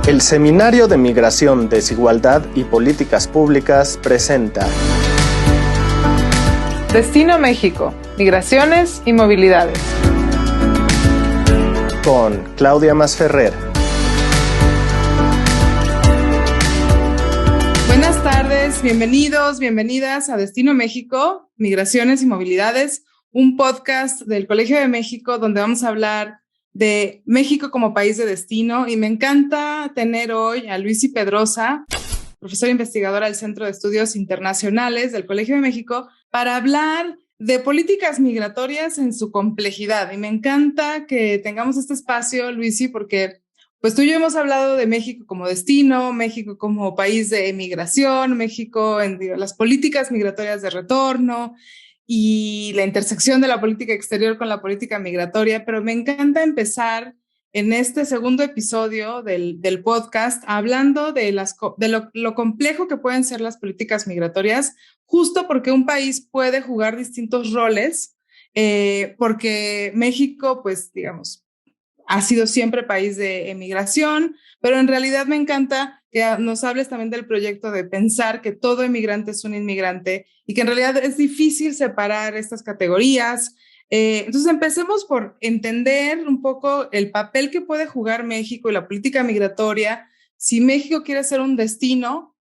El Seminario de Migración, Desigualdad y Políticas Públicas presenta Destino México, Migraciones y Movilidades. Con Claudia Masferrer. Buenas tardes, bienvenidos, bienvenidas a Destino México, Migraciones y Movilidades, un podcast del Colegio de México donde vamos a hablar de México como país de destino, y me encanta tener hoy a Luisi Pedrosa, profesora investigadora del Centro de Estudios Internacionales del Colegio de México, para hablar de políticas migratorias en su complejidad. Y me encanta que tengamos este espacio, Luisi, porque pues tú y yo hemos hablado de México como destino, México como país de emigración, México en las políticas migratorias de retorno y la intersección de la política exterior con la política migratoria, pero me encanta empezar en este segundo episodio del podcast hablando de lo complejo que pueden ser las políticas migratorias, justo porque un país puede jugar distintos roles, porque México, pues digamos, ha sido siempre país de emigración, pero en realidad me encanta que nos hables también del proyecto de pensar que todo emigrante es un inmigrante y que en realidad es difícil separar estas categorías. Entonces empecemos por entender un poco el papel que puede jugar México y la política migratoria si México quiere ser un destino,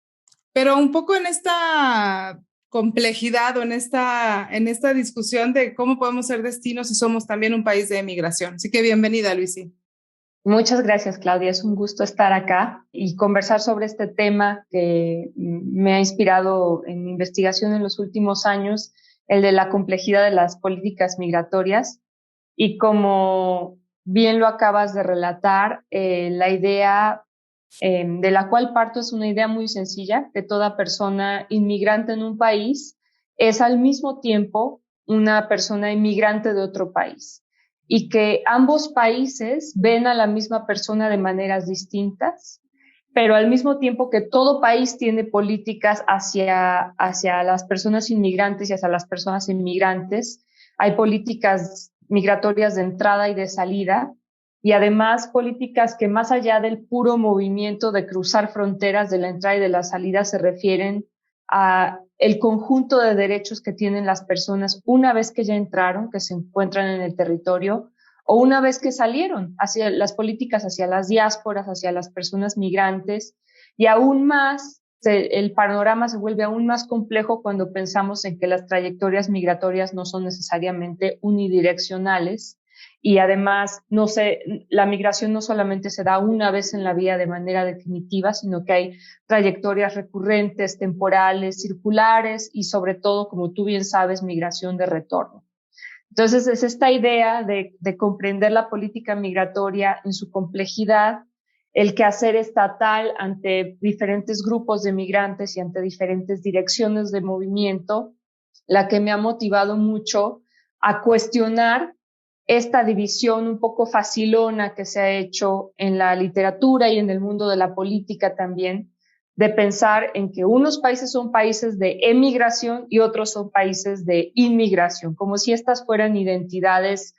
pero un poco en esta complejidad o en esta discusión de cómo podemos ser destinos si somos también un país de emigración. Así que bienvenida, Luisi. Muchas gracias, Claudia. Es un gusto estar acá y conversar sobre este tema que me ha inspirado en mi investigación en los últimos años, el de la complejidad de las políticas migratorias. Y como bien lo acabas de relatar, la idea de la cual parto es una idea muy sencilla, que toda persona inmigrante en un país es al mismo tiempo una persona inmigrante de otro país, y que ambos países ven a la misma persona de maneras distintas, pero al mismo tiempo que todo país tiene políticas hacia las personas inmigrantes y hacia las personas inmigrantes. Hay políticas migratorias de entrada y de salida, y además políticas que más allá del puro movimiento de cruzar fronteras de la entrada y de la salida se refieren a el conjunto de derechos que tienen las personas una vez que ya entraron, que se encuentran en el territorio, o una vez que salieron, hacia las políticas hacia las diásporas, hacia las personas migrantes. Y aún más, el panorama se vuelve aún más complejo cuando pensamos en que las trayectorias migratorias no son necesariamente unidireccionales. Y además, la migración no solamente se da una vez en la vida de manera definitiva, sino que hay trayectorias recurrentes, temporales, circulares y sobre todo, como tú bien sabes, migración de retorno. Entonces, es esta idea de comprender la política migratoria en su complejidad, el quehacer estatal ante diferentes grupos de migrantes y ante diferentes direcciones de movimiento, la que me ha motivado mucho a cuestionar esta división un poco facilona que se ha hecho en la literatura y en el mundo de la política también, de pensar en que unos países son países de emigración y otros son países de inmigración, como si estas fueran identidades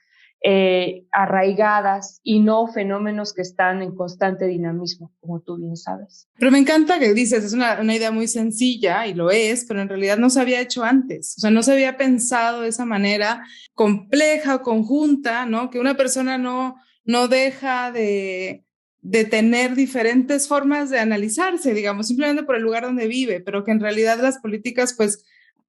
arraigadas y no fenómenos que están en constante dinamismo, como tú bien sabes. Pero me encanta que dices, es una idea muy sencilla, y lo es, pero en realidad no se había hecho antes. O sea, no se había pensado de esa manera compleja o conjunta, ¿no? Que una persona no deja de tener diferentes formas de analizarse, digamos, simplemente por el lugar donde vive, pero que en realidad las políticas, pues,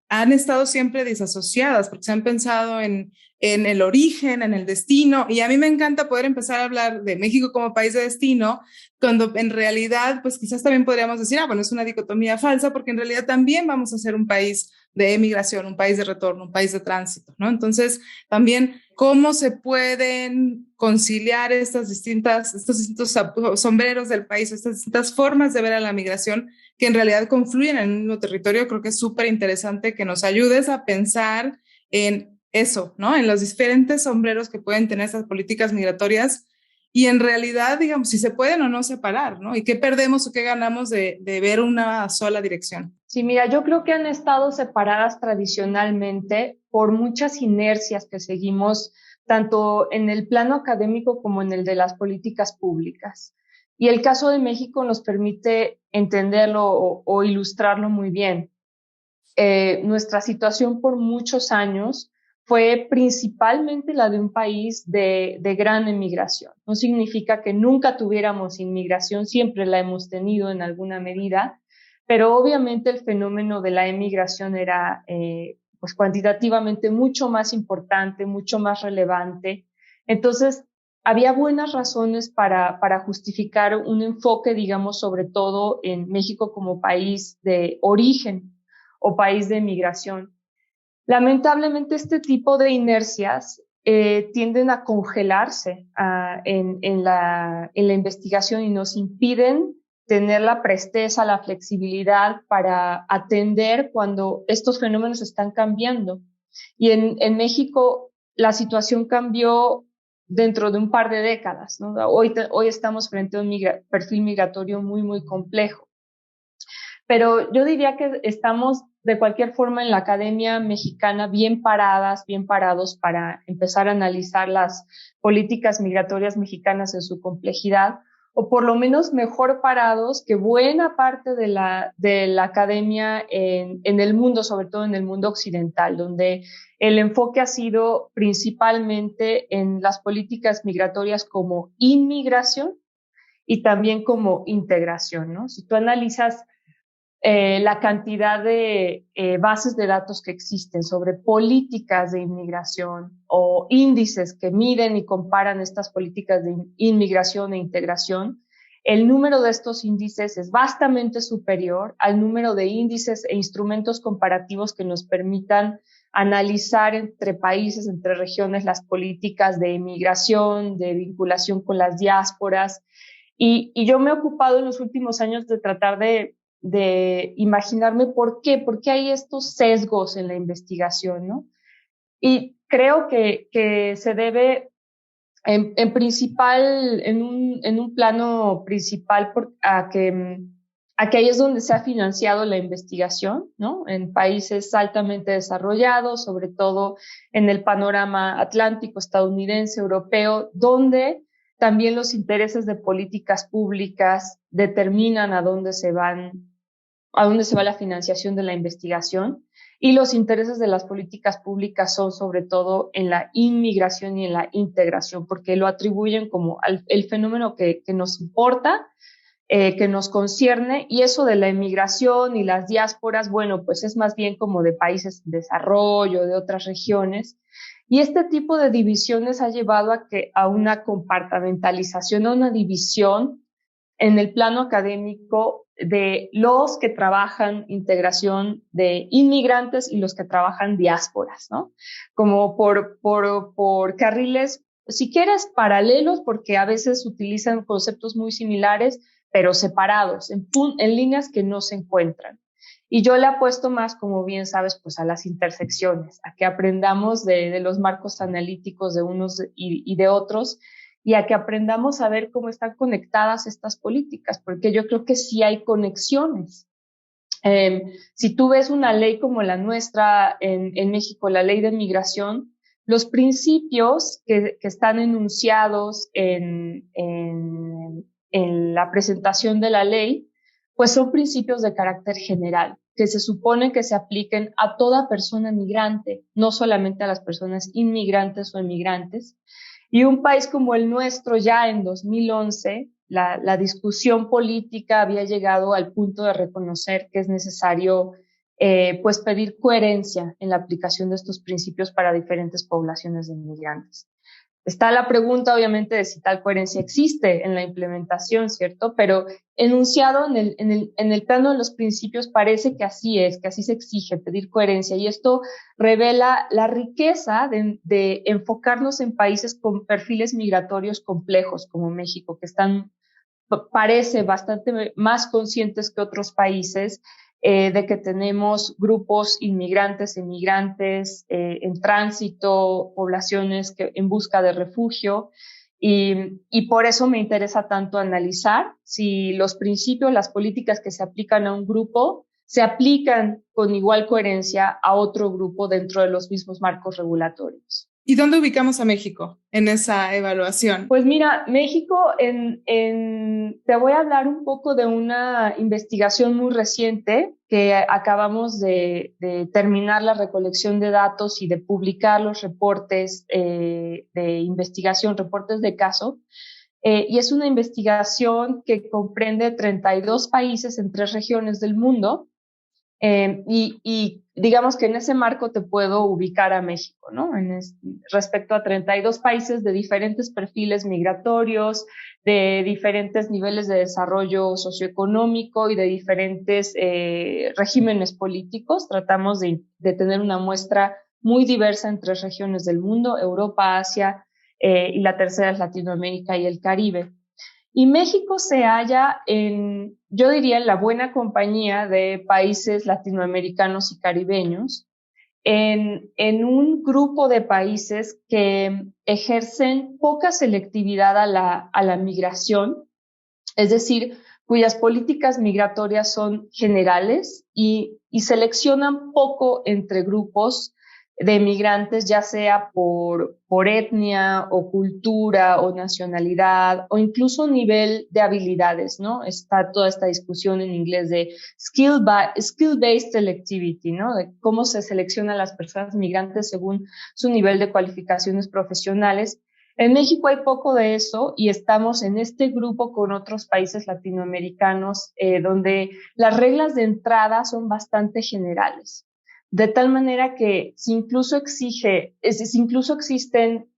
han estado siempre disasociadas porque se han pensado en el origen, en el destino. Y a mí me encanta poder empezar a hablar de México como país de destino, cuando en realidad, pues quizás también podríamos decir, bueno, es una dicotomía falsa, porque en realidad también vamos a ser un país de emigración, un país de retorno, un país de tránsito, ¿no? Entonces, también, ¿cómo se pueden conciliar estos distintos sombreros del país, estas distintas formas de ver a la migración que en realidad confluyen en el mismo territorio? Creo que es súper interesante que nos ayudes a pensar en eso, ¿no? En los diferentes sombreros que pueden tener estas políticas migratorias y en realidad, digamos, si se pueden o no separar, ¿no? Y qué perdemos o qué ganamos de ver una sola dirección. Sí, mira, yo creo que han estado separadas tradicionalmente por muchas inercias que seguimos tanto en el plano académico como en el de las políticas públicas. Y el caso de México nos permite entenderlo o ilustrarlo muy bien. Nuestra situación por muchos años fue principalmente la de un país de gran emigración. No significa que nunca tuviéramos inmigración, siempre la hemos tenido en alguna medida, pero obviamente el fenómeno de la emigración era pues cuantitativamente mucho más importante, mucho más relevante. Entonces, había buenas razones para justificar un enfoque, digamos, sobre todo en México como país de origen o país de migración. Lamentablemente, este tipo de inercias tienden a congelarse en la investigación y nos impiden tener la presteza, la flexibilidad para atender cuando estos fenómenos están cambiando. Y en México la situación cambió dentro de un par de décadas, ¿no? Hoy estamos frente a un perfil migratorio muy, muy complejo. Pero yo diría que estamos de cualquier forma en la academia mexicana bien parados para empezar a analizar las políticas migratorias mexicanas en su complejidad, o por lo menos mejor parados que buena parte de la academia en el mundo, sobre todo en el mundo occidental, donde el enfoque ha sido principalmente en las políticas migratorias como inmigración y también como integración, ¿no? Si tú analizas la cantidad de bases de datos que existen sobre políticas de inmigración o índices que miden y comparan estas políticas de inmigración e integración, el número de estos índices es vastamente superior al número de índices e instrumentos comparativos que nos permitan analizar entre países, entre regiones, las políticas de inmigración, de vinculación con las diásporas. Y yo me he ocupado en los últimos años de tratar de imaginarme por qué hay estos sesgos en la investigación, ¿no? Y creo que se debe en principal, en un plano principal a que ahí es donde se ha financiado la investigación, ¿no? En países altamente desarrollados, sobre todo en el panorama atlántico, estadounidense, europeo, donde también los intereses de políticas públicas determinan a dónde se va la financiación de la investigación, y los intereses de las políticas públicas son sobre todo en la inmigración y en la integración, porque lo atribuyen como el fenómeno que nos importa, que nos concierne, y eso de la inmigración y las diásporas, bueno, pues es más bien como de países en desarrollo, de otras regiones. Y este tipo de divisiones ha llevado a una compartimentalización, a una división en el plano académico de los que trabajan integración de inmigrantes y los que trabajan diásporas, ¿no? Como por carriles, si quieres, paralelos, porque a veces utilizan conceptos muy similares, pero separados, en líneas que no se encuentran. Y yo le apuesto más, como bien sabes, pues a las intersecciones, a que aprendamos de los marcos analíticos de unos y de otros, y a que aprendamos a ver cómo están conectadas estas políticas, porque yo creo que sí hay conexiones. Si tú ves una ley como la nuestra en México, la ley de migración, los principios que están enunciados en la presentación de la ley, pues son principios de carácter general, que se supone que se apliquen a toda persona migrante, no solamente a las personas inmigrantes o emigrantes. Y un país como el nuestro, ya en 2011, la discusión política había llegado al punto de reconocer que es necesario pues pedir coherencia en la aplicación de estos principios para diferentes poblaciones de inmigrantes. Está la pregunta, obviamente, de si tal coherencia existe en la implementación, ¿cierto? Pero enunciado en el plano de los principios parece que así es, que así se exige, pedir coherencia. Y esto revela la riqueza de enfocarnos en países con perfiles migratorios complejos como México, que parece bastante más conscientes que otros países de que tenemos grupos inmigrantes, emigrantes, en tránsito, poblaciones en busca de refugio, y por eso me interesa tanto analizar si los principios, las políticas que se aplican a un grupo se aplican con igual coherencia a otro grupo dentro de los mismos marcos regulatorios. ¿Y dónde ubicamos a México en esa evaluación? Pues mira, México, te voy a hablar un poco de una investigación muy reciente que acabamos de terminar la recolección de datos y de publicar los reportes de investigación, reportes de caso. Y es una investigación que comprende 32 países en 3 regiones del mundo. Y digamos que en ese marco te puedo ubicar a México, ¿no? Respecto a 32 países de diferentes perfiles migratorios, de diferentes niveles de desarrollo socioeconómico y de diferentes regímenes políticos. Tratamos de tener una muestra muy diversa en 3 regiones del mundo: Europa, Asia, y la tercera es Latinoamérica y el Caribe. Y México se halla yo diría, en la buena compañía de países latinoamericanos y caribeños, en un grupo de países que ejercen poca selectividad a la migración, es decir, cuyas políticas migratorias son generales y seleccionan poco entre grupos de migrantes, ya sea por etnia o cultura o nacionalidad o incluso nivel de habilidades, ¿no? Está toda esta discusión en inglés de skill-based selectivity, ¿no? De cómo se seleccionan las personas migrantes según su nivel de cualificaciones profesionales. En México hay poco de eso y estamos en este grupo con otros países latinoamericanos donde las reglas de entrada son bastante generales. De tal manera que si incluso existen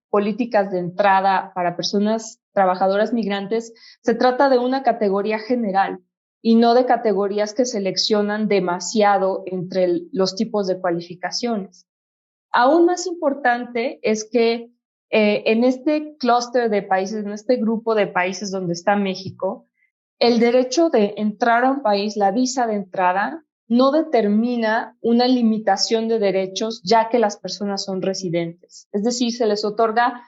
políticas de entrada para personas trabajadoras migrantes, se trata de una categoría general y no de categorías que seleccionan demasiado entre los tipos de cualificaciones. Aún más importante es que en este clúster de países, en este grupo de países donde está México, el derecho de entrar a un país, la visa de entrada, no determina una limitación de derechos ya que las personas son residentes. Es decir, se les otorga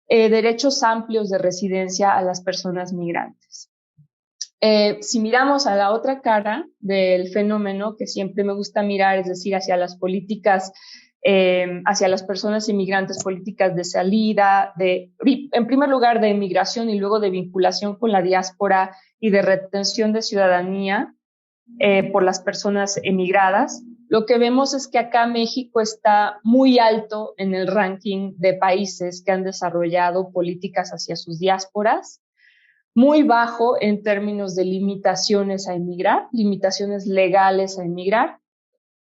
derechos amplios de residencia a las personas migrantes. Si miramos a la otra cara del fenómeno, que siempre me gusta mirar, es decir, hacia las políticas, hacia las personas inmigrantes, políticas de salida, en primer lugar de migración y luego de vinculación con la diáspora y de retención de ciudadanía por las personas emigradas, lo que vemos es que acá México está muy alto en el ranking de países que han desarrollado políticas hacia sus diásporas, muy bajo en términos de limitaciones a emigrar, limitaciones legales a emigrar.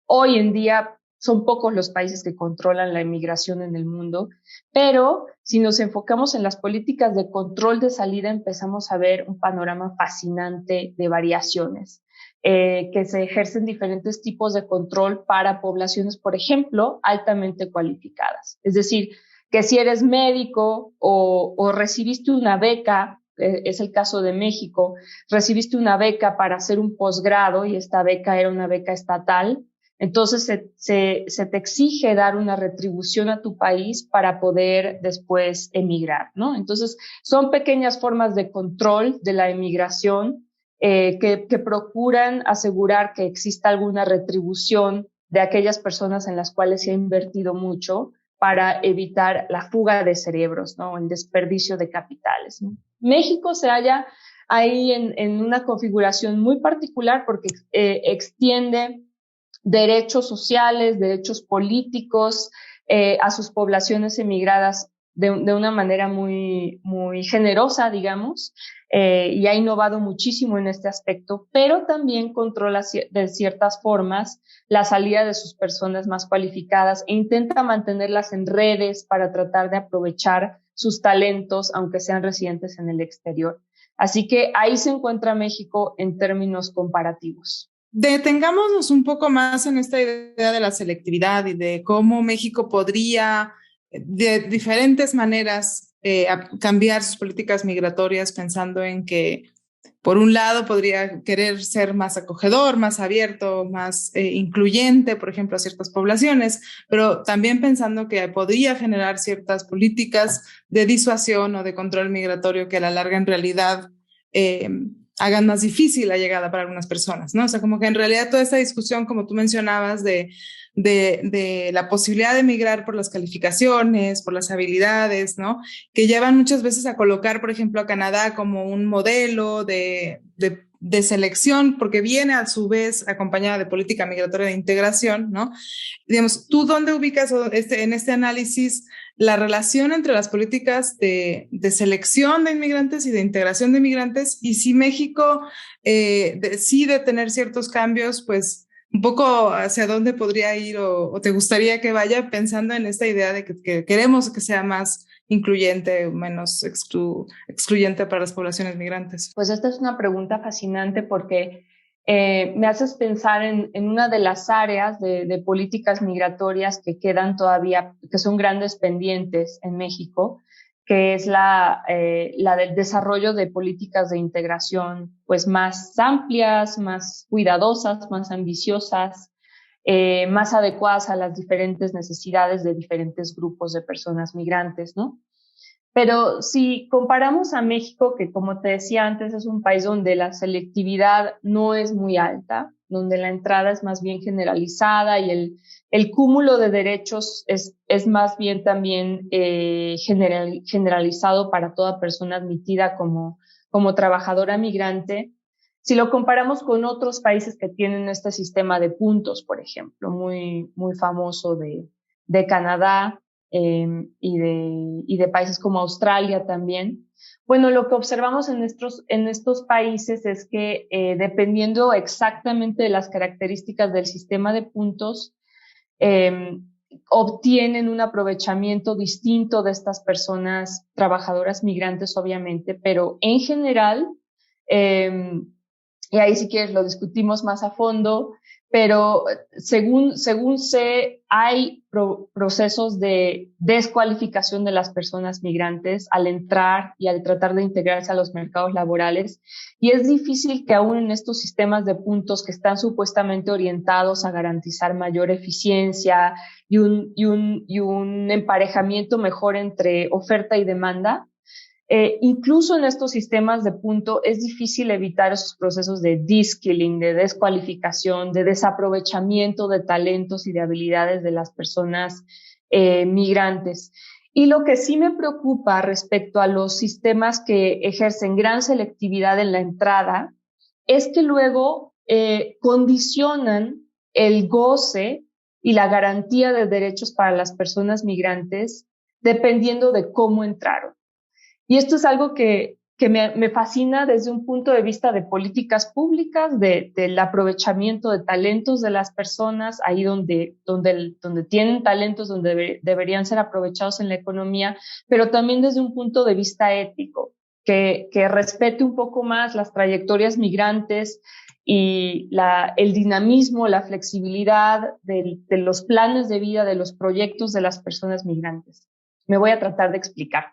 Hoy en día son pocos los países que controlan la emigración en el mundo, pero si nos enfocamos en las políticas de control de salida, empezamos a ver un panorama fascinante de variaciones, que se ejercen diferentes tipos de control para poblaciones, por ejemplo, altamente cualificadas. Es decir, que si eres médico o recibiste una beca, es el caso de México, recibiste una beca para hacer un posgrado y esta beca era una beca estatal, entonces se te exige dar una retribución a tu país para poder después emigrar, ¿no? Entonces, son pequeñas formas de control de la emigración que procuran asegurar que exista alguna retribución de aquellas personas en las cuales se ha invertido mucho para evitar la fuga de cerebros, ¿no? El desperdicio de capitales, ¿no? México se halla ahí en una configuración muy particular porque extiende derechos sociales, derechos políticos a sus poblaciones emigradas de una manera muy, muy generosa, digamos, y ha innovado muchísimo en este aspecto, pero también controla de ciertas formas la salida de sus personas más cualificadas e intenta mantenerlas en redes para tratar de aprovechar sus talentos, aunque sean residentes en el exterior. Así que ahí se encuentra México en términos comparativos. Detengámonos un poco más en esta idea de la selectividad y de cómo México podría, de diferentes maneras, cambiar sus políticas migratorias, pensando en que, por un lado, podría querer ser más acogedor, más abierto, más incluyente, por ejemplo, a ciertas poblaciones, pero también pensando que podría generar ciertas políticas de disuasión o de control migratorio que a la larga en realidad hagan más difícil la llegada para algunas personas, ¿no? O sea, como que en realidad toda esta discusión, como tú mencionabas, de la posibilidad de emigrar por las calificaciones, por las habilidades, ¿no? Que llevan muchas veces a colocar, por ejemplo, a Canadá como un modelo de selección, porque viene a su vez acompañada de política migratoria de integración, ¿no? Digamos, ¿tú dónde ubicas en este análisis la relación entre las políticas de selección de inmigrantes y de integración de inmigrantes? Y si México decide tener ciertos cambios, pues un poco hacia dónde podría ir o te gustaría que vaya, pensando en esta idea de que queremos que sea más incluyente o menos excluyente para las poblaciones migrantes. Pues esta es una pregunta fascinante porque me haces pensar en una de las áreas de políticas migratorias que quedan todavía, que son grandes pendientes en México, que es la del desarrollo de políticas de integración pues más amplias, más cuidadosas, más ambiciosas, más adecuadas a las diferentes necesidades de diferentes grupos de personas migrantes, ¿no? Pero si comparamos a México, que como te decía antes, es un país donde la selectividad no es muy alta, donde la entrada es más bien generalizada y el cúmulo de derechos es más bien también generalizado para toda persona admitida como trabajadora migrante. Si lo comparamos con otros países que tienen este sistema de puntos, por ejemplo, muy, muy famoso de Canadá, y de países como Australia también. Bueno, lo que observamos en estos países es que dependiendo exactamente de las características del sistema de puntos, obtienen un aprovechamiento distinto de estas personas trabajadoras migrantes, obviamente, pero en general, y ahí si quieres lo discutimos más a fondo, pero según sé, hay procesos de descualificación de las personas migrantes al entrar y al tratar de integrarse a los mercados laborales. Y es difícil que aún en estos sistemas de puntos que están supuestamente orientados a garantizar mayor eficiencia y un emparejamiento mejor entre oferta y demanda, incluso en estos sistemas de punto es difícil evitar esos procesos de de-skilling, de descualificación, de desaprovechamiento de talentos y de habilidades de las personas migrantes. Y lo que sí me preocupa respecto a los sistemas que ejercen gran selectividad en la entrada es que luego condicionan el goce y la garantía de derechos para las personas migrantes dependiendo de cómo entraron. Y esto es algo que me fascina desde un punto de vista de políticas públicas, del aprovechamiento de talentos de las personas, ahí donde tienen talentos, donde deberían ser aprovechados en la economía, pero también desde un punto de vista ético, que respete un poco más las trayectorias migrantes y el dinamismo, la flexibilidad de los planes de vida, de los proyectos de las personas migrantes. Me voy a tratar de explicar.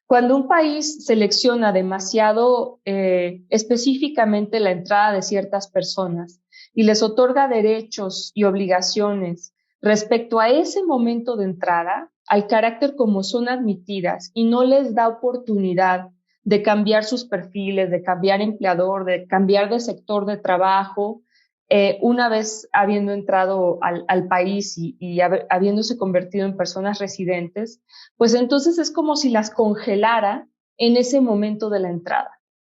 Cuando un país selecciona demasiado específicamente la entrada de ciertas personas y les otorga derechos y obligaciones respecto a ese momento de entrada, al carácter como son admitidas y no les da oportunidad de cambiar sus perfiles, de cambiar empleador, de cambiar de sector de trabajo, una vez habiendo entrado al país y habiéndose convertido en personas residentes, pues entonces es como si las congelara en ese momento de la entrada,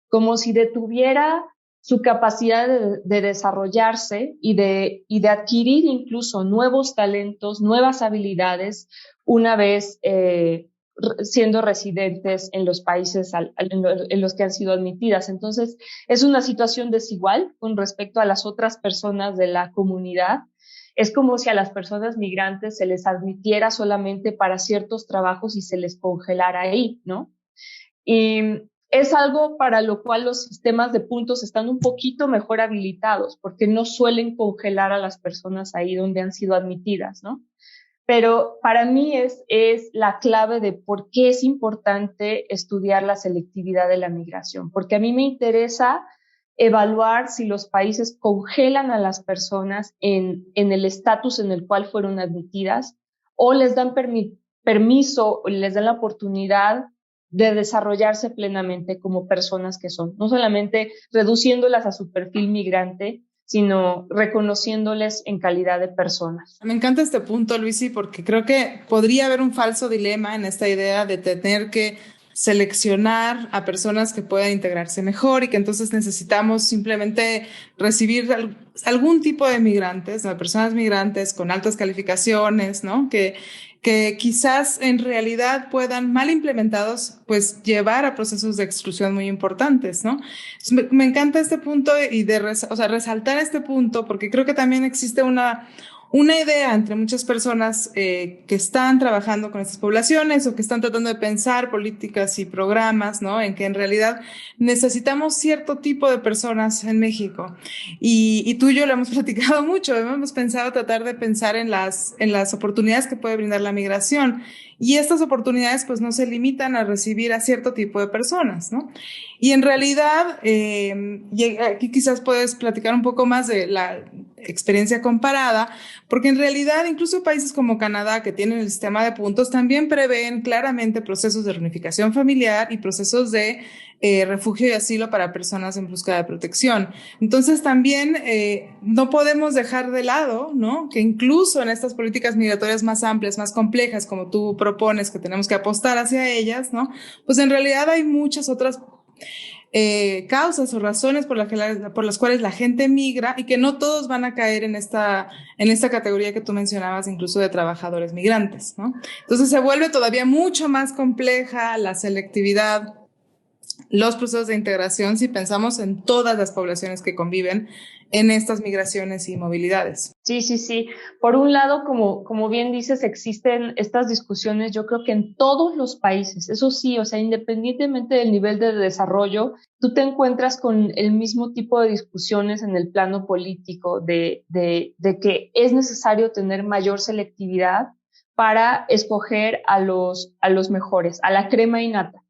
como si detuviera su capacidad de desarrollarse y de adquirir incluso nuevos talentos, nuevas habilidades, una vez siendo residentes en los países en los que han sido admitidas. Entonces, es una situación desigual con respecto a las otras personas de la comunidad. Es como si a las personas migrantes se les admitiera solamente para ciertos trabajos y se les congelara ahí, ¿no? Y es algo para lo cual los sistemas de puntos están un poquito mejor habilitados, porque no suelen congelar a las personas ahí donde han sido admitidas, ¿no? Pero para mí es la clave de por qué es importante estudiar la selectividad de la migración, porque a mí me interesa evaluar si los países congelan a las personas en el estatus en el cual fueron admitidas o les dan permiso, les dan la oportunidad de desarrollarse plenamente como personas que son, no solamente reduciéndolas a su perfil migrante, sino reconociéndoles en calidad de personas. Me encanta este punto, Luisi, porque creo que podría haber un falso dilema en esta idea de tener que seleccionar a personas que puedan integrarse mejor y que entonces necesitamos simplemente recibir algún tipo de migrantes, ¿no? Personas migrantes con altas calificaciones, ¿no? Que quizás en realidad puedan, mal implementados, pues llevar a procesos de exclusión muy importantes, ¿no? Me encanta este punto y resaltar este punto porque creo que también existe una idea entre muchas personas que están trabajando con estas poblaciones o que están tratando de pensar políticas y programas, ¿no? En que en realidad necesitamos cierto tipo de personas en México. Y tú y yo lo hemos platicado mucho, hemos pensado tratar de pensar en las oportunidades que puede brindar la migración. Y estas oportunidades pues no se limitan a recibir a cierto tipo de personas, ¿no? Y en realidad, y aquí quizás puedes platicar un poco más de la experiencia comparada, porque en realidad incluso países como Canadá, que tienen el sistema de puntos, también prevén claramente procesos de reunificación familiar y procesos de refugio y asilo para personas en busca de protección. Entonces también no podemos dejar de lado, ¿no? Que incluso en estas políticas migratorias más amplias, más complejas, como tú propones, que tenemos que apostar hacia ellas, ¿no? Pues en realidad hay muchas otras causas o razones por las cuales la gente migra y que no todos van a caer en esta categoría que tú mencionabas, incluso de trabajadores migrantes, ¿no? Entonces se vuelve todavía mucho más compleja la selectividad, los procesos de integración si pensamos en todas las poblaciones que conviven en estas migraciones y movilidades. Sí, sí, sí. Por un lado, como bien dices, existen estas discusiones, yo creo que en todos los países, eso sí, o sea, independientemente del nivel de desarrollo, tú te encuentras con el mismo tipo de discusiones en el plano político de que es necesario tener mayor selectividad para escoger a los mejores, a la crema innata.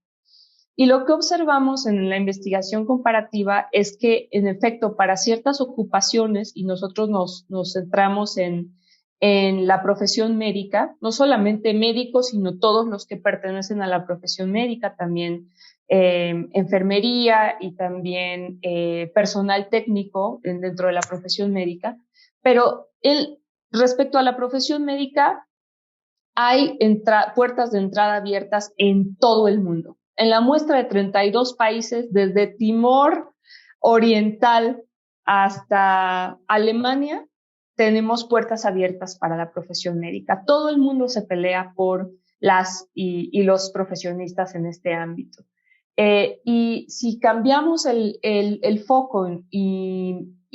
Y lo que observamos en la investigación comparativa es que, en efecto, para ciertas ocupaciones, y nosotros nos centramos en la profesión médica, no solamente médicos, sino todos los que pertenecen a la profesión médica, también enfermería y también personal técnico dentro de la profesión médica. Pero respecto a la profesión médica, hay puertas de entrada abiertas en todo el mundo. En la muestra de 32 países, desde Timor Oriental hasta Alemania, tenemos puertas abiertas para la profesión médica. Todo el mundo se pelea por las y los profesionistas en este ámbito. Y si cambiamos el foco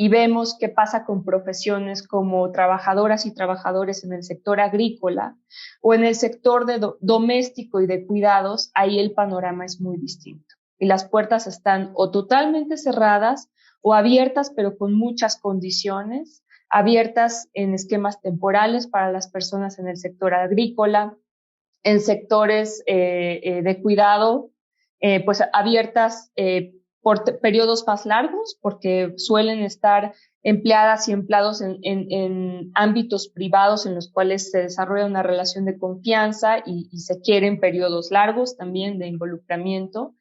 y vemos qué pasa con profesiones como trabajadoras y trabajadores en el sector agrícola o en el sector doméstico y de cuidados, ahí el panorama es muy distinto. Y las puertas están o totalmente cerradas o abiertas, pero con muchas condiciones, abiertas en esquemas temporales para las personas en el sector agrícola, en sectores de cuidado, pues abiertas por periodos más largos, porque suelen estar empleadas y empleados en ámbitos privados en los cuales se desarrolla una relación de confianza y se quieren periodos largos también de involucramiento,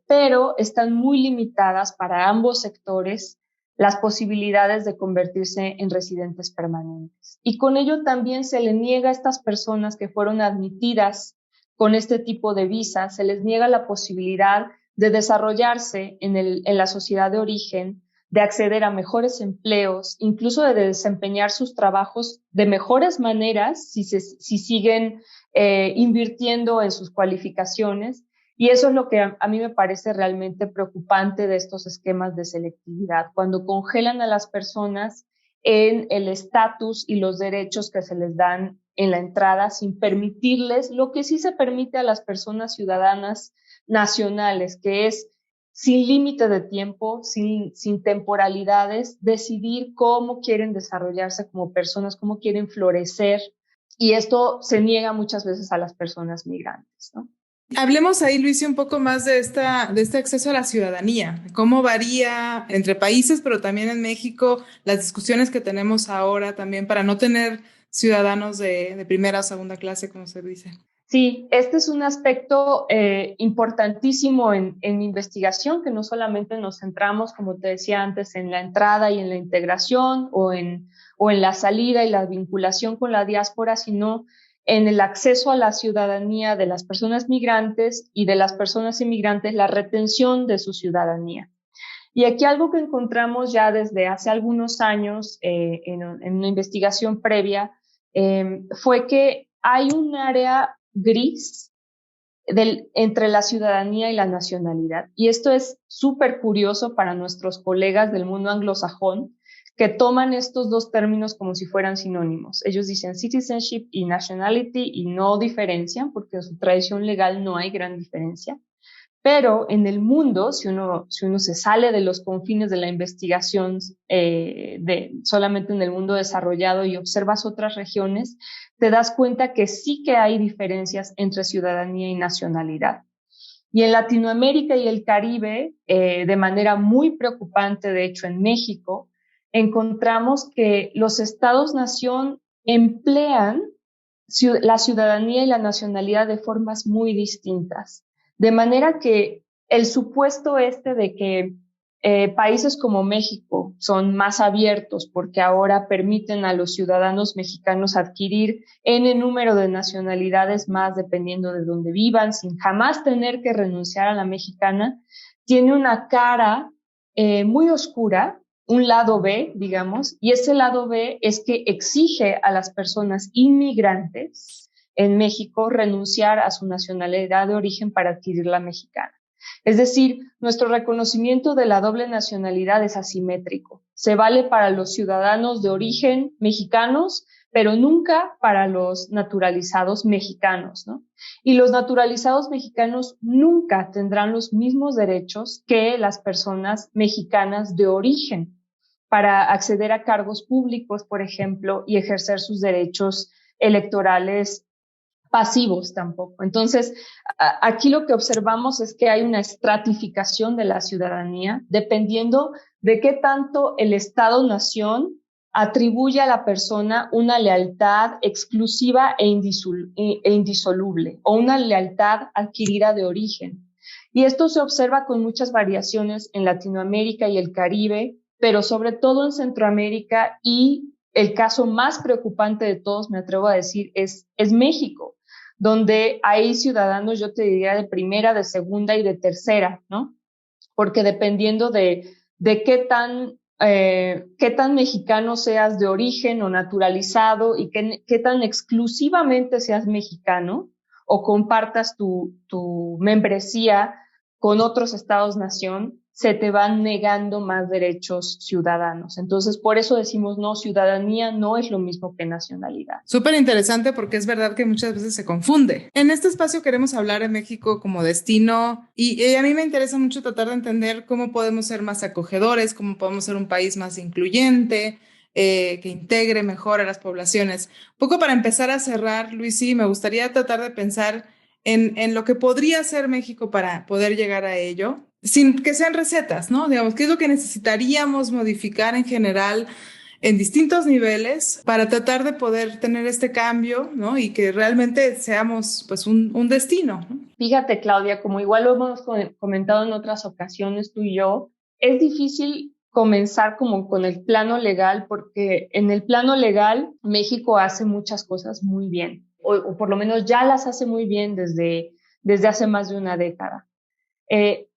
pero están muy limitadas para ambos sectores las posibilidades de convertirse en residentes permanentes. Y con ello también se le niega a estas personas que fueron admitidas con este tipo de visa, se les niega la posibilidad de desarrollarse en la sociedad de origen, de acceder a mejores empleos, incluso de desempeñar sus trabajos de mejores maneras si siguen invirtiendo en sus cualificaciones. Y eso es lo que a mí me parece realmente preocupante de estos esquemas de selectividad, cuando congelan a las personas en el estatus y los derechos que se les dan en la entrada sin permitirles lo que sí se permite a las personas ciudadanas nacionales, que es sin límite de tiempo, sin temporalidades, decidir cómo quieren desarrollarse como personas, cómo quieren florecer. Y esto se niega muchas veces a las personas migrantes, ¿no? Hablemos ahí, Luis, un poco más de este acceso a la ciudadanía, cómo varía entre países, pero también en México, las discusiones que tenemos ahora también para no tener ciudadanos de primera o segunda clase, como se dice. Sí, este es un aspecto importantísimo en mi investigación, que no solamente nos centramos, como te decía antes, en la entrada y en la integración o en la salida y la vinculación con la diáspora, sino en el acceso a la ciudadanía de las personas migrantes y de las personas inmigrantes, la retención de su ciudadanía. Y aquí algo que encontramos ya desde hace algunos años en una investigación previa fue que hay un área gris entre la ciudadanía y la nacionalidad. Y esto es súper curioso para nuestros colegas del mundo anglosajón, que toman estos dos términos como si fueran sinónimos. Ellos dicen citizenship y nationality y no diferencian, porque en su tradición legal no hay gran diferencia. Pero en el mundo, si uno se sale de los confines de la investigación solamente en el mundo desarrollado y observas otras regiones, te das cuenta que sí que hay diferencias entre ciudadanía y nacionalidad. Y en Latinoamérica y el Caribe, de manera muy preocupante, de hecho en México, encontramos que los estados-nación emplean la ciudadanía y la nacionalidad de formas muy distintas. De manera que el supuesto de que países como México son más abiertos porque ahora permiten a los ciudadanos mexicanos adquirir N número de nacionalidades más dependiendo de dónde vivan, sin jamás tener que renunciar a la mexicana, tiene una cara muy oscura, un lado B, digamos, y ese lado B es que exige a las personas inmigrantes en México renunciar a su nacionalidad de origen para adquirir la mexicana. Es decir, nuestro reconocimiento de la doble nacionalidad es asimétrico. Se vale para los ciudadanos de origen mexicanos, pero nunca para los naturalizados mexicanos, ¿no? Y los naturalizados mexicanos nunca tendrán los mismos derechos que las personas mexicanas de origen para acceder a cargos públicos, por ejemplo, y ejercer sus derechos electorales pasivos tampoco. Entonces, aquí lo que observamos es que hay una estratificación de la ciudadanía dependiendo de qué tanto el Estado-nación atribuye a la persona una lealtad exclusiva e indisoluble o una lealtad adquirida de origen. Y esto se observa con muchas variaciones en Latinoamérica y el Caribe, pero sobre todo en Centroamérica, y el caso más preocupante de todos, me atrevo a decir, es México, donde hay ciudadanos, yo te diría, de primera, de segunda y de tercera, ¿no? Porque dependiendo de qué tan mexicano seas de origen o naturalizado y qué tan exclusivamente seas mexicano o compartas tu membresía con otros estados-nación, se te van negando más derechos ciudadanos. Entonces, por eso decimos, no, ciudadanía no es lo mismo que nacionalidad. Súper interesante, porque es verdad que muchas veces se confunde. En este espacio queremos hablar de México como destino y a mí me interesa mucho tratar de entender cómo podemos ser más acogedores, cómo podemos ser un país más incluyente, que integre mejor a las poblaciones. Un poco para empezar a cerrar, Luisi, me gustaría tratar de pensar en lo que podría ser México para poder llegar a ello, sin que sean recetas, ¿no? Digamos, ¿qué es lo que necesitaríamos modificar en general en distintos niveles para tratar de poder tener este cambio, ¿no? Y que realmente seamos pues un destino, ¿no? Fíjate, Claudia, como igual lo hemos comentado en otras ocasiones tú y yo, es difícil comenzar como con el plano legal, porque en el plano legal México hace muchas cosas muy bien, o por lo menos ya las hace muy bien desde hace más de una década.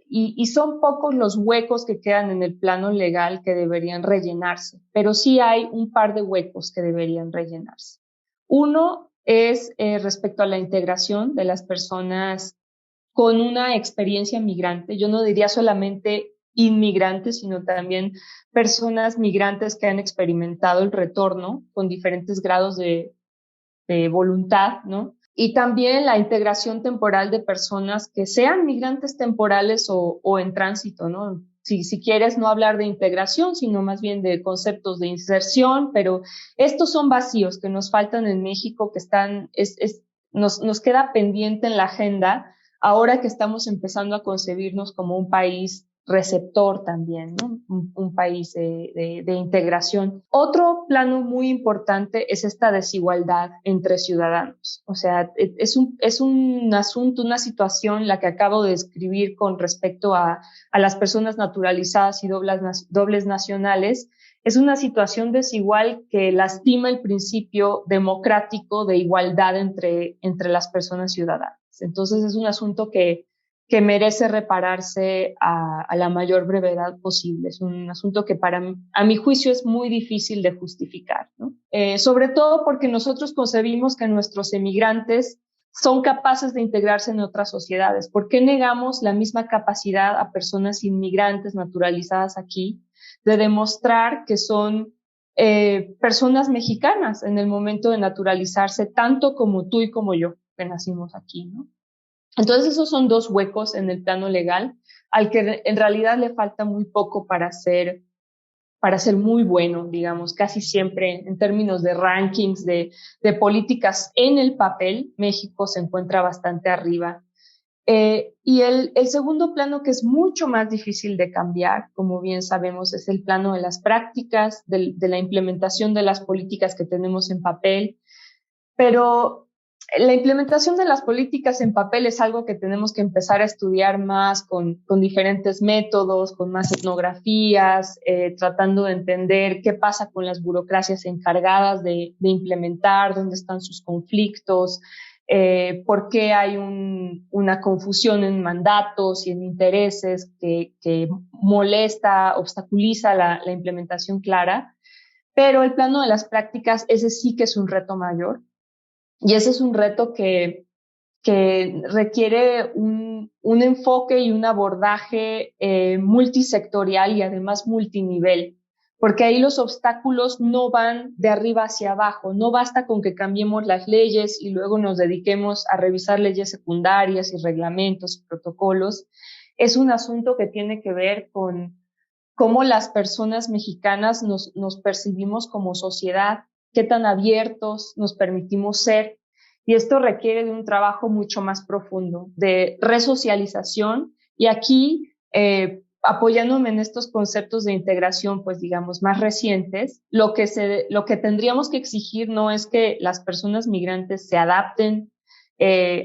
Y son pocos los huecos que quedan en el plano legal que deberían rellenarse, pero sí hay un par de huecos que deberían rellenarse. Uno es respecto a la integración de las personas con una experiencia migrante. Yo no diría solamente inmigrantes, sino también personas migrantes que han experimentado el retorno con diferentes grados de voluntad, ¿no? Y también la integración temporal de personas que sean migrantes temporales o en tránsito, ¿no? Si quieres no hablar de integración, sino más bien de conceptos de inserción, pero estos son vacíos que nos faltan en México, que nos queda pendiente en la agenda ahora que estamos empezando a concebirnos como un país receptor también, ¿no? Un país de integración. Otro plano muy importante es esta desigualdad entre ciudadanos. O sea, es un asunto, una situación la que acabo de describir con respecto a las personas naturalizadas y dobles nacionales. Es una situación desigual que lastima el principio democrático de igualdad entre las personas ciudadanas. Entonces es un asunto que merece repararse a la mayor brevedad posible. Es un asunto que a mi juicio es muy difícil de justificar, ¿no? Sobre todo porque nosotros concebimos que nuestros emigrantes son capaces de integrarse en otras sociedades. ¿Por qué negamos la misma capacidad a personas inmigrantes naturalizadas aquí de demostrar que son personas mexicanas en el momento de naturalizarse, tanto como tú y como yo, que nacimos aquí, ¿no? Entonces esos son dos huecos en el plano legal al que en realidad le falta muy poco para ser muy bueno, digamos, casi siempre en términos de rankings de políticas en el papel, México se encuentra bastante arriba. Y el segundo plano, que es mucho más difícil de cambiar, como bien sabemos, es el plano de las prácticas, de la implementación de las políticas que tenemos en papel, pero la implementación de las políticas en papel es algo que tenemos que empezar a estudiar más con diferentes métodos, con más etnografías, tratando de entender qué pasa con las burocracias encargadas de implementar, dónde están sus conflictos, por qué hay una confusión en mandatos y en intereses que molesta, obstaculiza la implementación clara. Pero el plano de las prácticas, ese sí que es un reto mayor. Y ese es un reto que requiere un enfoque y un abordaje multisectorial y además multinivel, porque ahí los obstáculos no van de arriba hacia abajo. No basta con que cambiemos las leyes y luego nos dediquemos a revisar leyes secundarias y reglamentos y protocolos. Es un asunto que tiene que ver con cómo las personas mexicanas nos percibimos como sociedad, qué tan abiertos nos permitimos ser. Y esto requiere de un trabajo mucho más profundo, de resocialización. Y aquí, apoyándome en estos conceptos de integración, pues digamos, más recientes, lo que tendríamos que exigir no es que las personas migrantes se adapten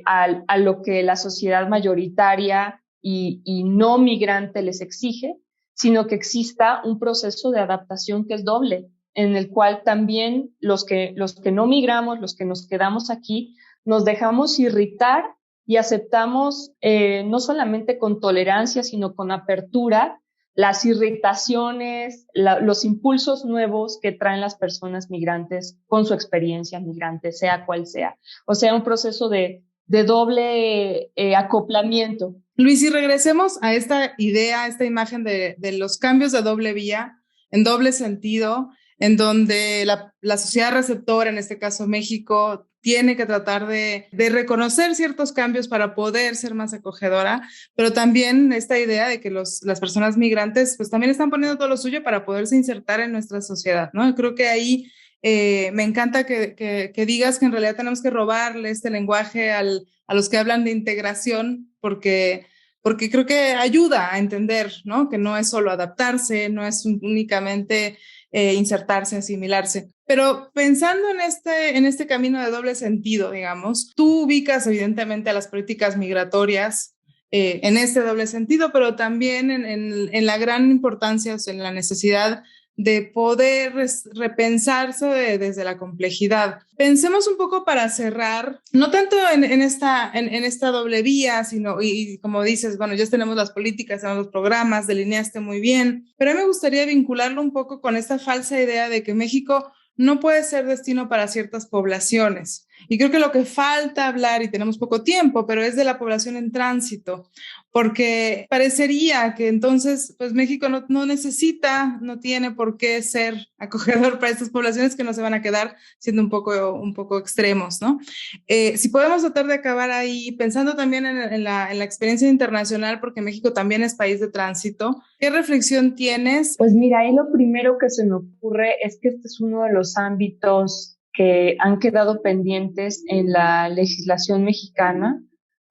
a lo que la sociedad mayoritaria y no migrante les exige, sino que exista un proceso de adaptación que es doble, en el cual también los que no migramos, los que nos quedamos aquí, nos dejamos irritar y aceptamos no solamente con tolerancia, sino con apertura las irritaciones, los impulsos nuevos que traen las personas migrantes con su experiencia migrante, sea cual sea. O sea, un proceso de doble acoplamiento. Luis, y regresemos a esta idea, a esta imagen de los cambios de doble vía, en doble sentido, en donde la sociedad receptora, en este caso México, tiene que tratar de reconocer ciertos cambios para poder ser más acogedora, pero también esta idea de que las personas migrantes pues también están poniendo todo lo suyo para poderse insertar en nuestra sociedad, ¿no? Creo que ahí me encanta que digas que en realidad tenemos que robarle este lenguaje a los que hablan de integración, porque creo que ayuda a entender, ¿no? Que no es solo adaptarse, no es únicamente insertarse, asimilarse. Pero pensando en este camino de doble sentido, digamos, tú ubicas evidentemente a las políticas migratorias en este doble sentido, pero también en la gran importancia, o sea, en la necesidad de poder repensarse desde la complejidad. Pensemos un poco para cerrar, no tanto en esta doble vía, sino, y como dices, bueno, ya tenemos las políticas, tenemos los programas, delineaste muy bien, pero a mí me gustaría vincularlo un poco con esta falsa idea de que México no puede ser destino para ciertas poblaciones. Y creo que lo que falta hablar, y tenemos poco tiempo, pero es de la población en tránsito, porque parecería que entonces pues México no necesita, no tiene por qué ser acogedor para estas poblaciones que no se van a quedar siendo un poco extremos, ¿no? Si podemos tratar de acabar ahí, pensando también en la experiencia internacional, porque México también es país de tránsito, ¿qué reflexión tienes? Pues mira, ahí lo primero que se me ocurre es que este es uno de los ámbitos que han quedado pendientes en la legislación mexicana,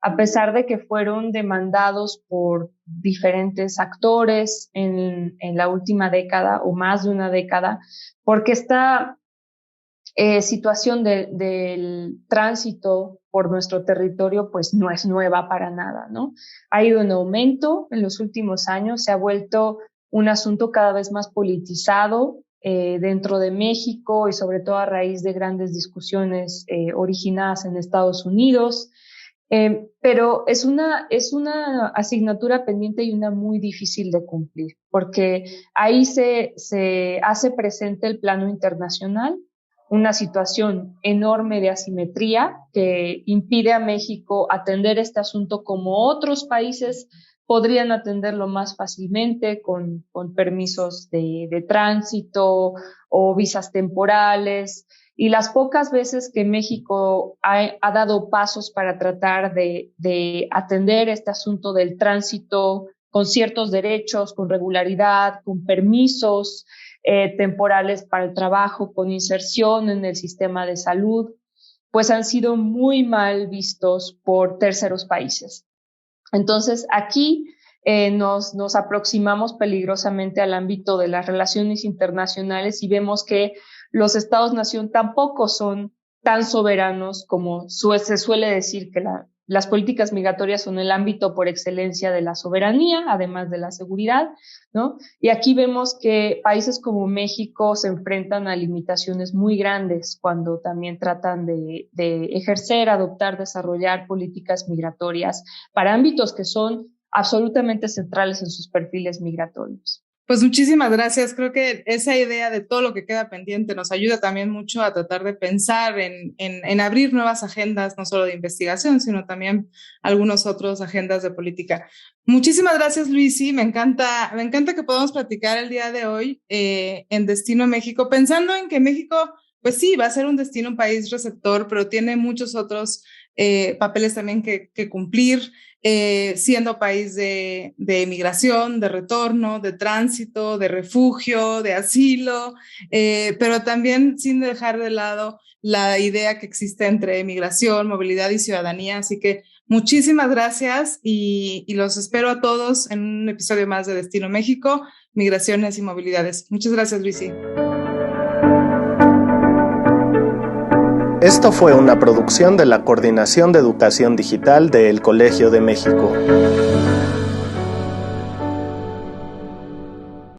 a pesar de que fueron demandados por diferentes actores en la última década o más de una década, porque esta situación del tránsito por nuestro territorio pues no es nueva para nada, ¿no? Ha ido en aumento en los últimos años, se ha vuelto un asunto cada vez más politizado dentro de México y sobre todo a raíz de grandes discusiones originadas en Estados Unidos. Pero es una asignatura pendiente y una muy difícil de cumplir, porque ahí se hace presente el plano internacional, una situación enorme de asimetría que impide a México atender este asunto como otros países podrían atenderlo más fácilmente con permisos de tránsito o visas temporales. Y las pocas veces que México ha dado pasos para tratar de atender este asunto del tránsito con ciertos derechos, con regularidad, con permisos temporales para el trabajo, con inserción en el sistema de salud, pues han sido muy mal vistos por terceros países. Entonces, aquí nos aproximamos peligrosamente al ámbito de las relaciones internacionales y vemos que los Estados-nación tampoco son tan soberanos como se suele decir que las políticas migratorias son el ámbito por excelencia de la soberanía, además de la seguridad, ¿no? Y aquí vemos que países como México se enfrentan a limitaciones muy grandes cuando también tratan de ejercer, adoptar, desarrollar políticas migratorias para ámbitos que son absolutamente centrales en sus perfiles migratorios. Pues muchísimas gracias. Creo que esa idea de todo lo que queda pendiente nos ayuda también mucho a tratar de pensar en abrir nuevas agendas, no solo de investigación, sino también algunos otros agendas de política. Muchísimas gracias, Luisi. Me encanta que podamos platicar el día de hoy en Destino México, pensando en que México, pues sí, va a ser un destino, un país receptor, pero tiene muchos otros papeles también que cumplir. Siendo país de migración, de retorno, de tránsito, de refugio, de asilo, pero también sin dejar de lado la idea que existe entre migración, movilidad y ciudadanía. Así que muchísimas gracias y los espero a todos en un episodio más de Destino México, Migraciones y Movilidades. Muchas gracias, Luisi. Esto fue una producción de la Coordinación de Educación Digital del Colegio de México.